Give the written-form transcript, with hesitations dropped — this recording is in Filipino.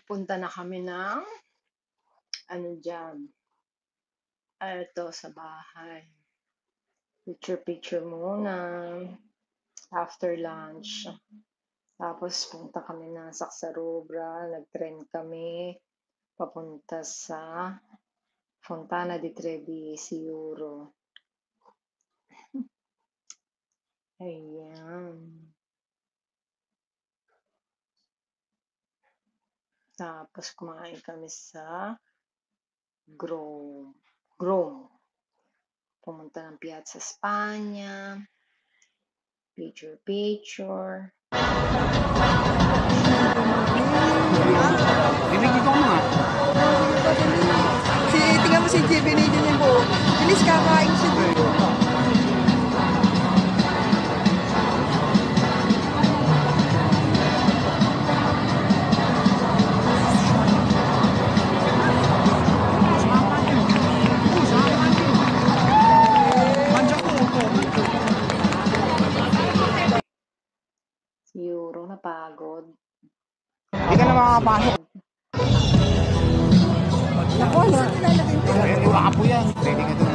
Punta na kami ng ano diyan, eto sa bahay. Picture-picture muna after lunch. Tapos punta kami ng Sacsarobra, nag-tren kami papunta sa Fontana di Trevi, Siuro. Ayan. Tapos kumain kami sa Grom. Pumunta ng Piazza Spagna. Picture. Bibigyan ko mga. Tingnan mo si JB na yun yung buo. Bilis kakain siya dito. Siguro napagod. Hindi ka na makakapasok. Naku, ano? Ayun, iwa ka po yan. Pwede ka doon.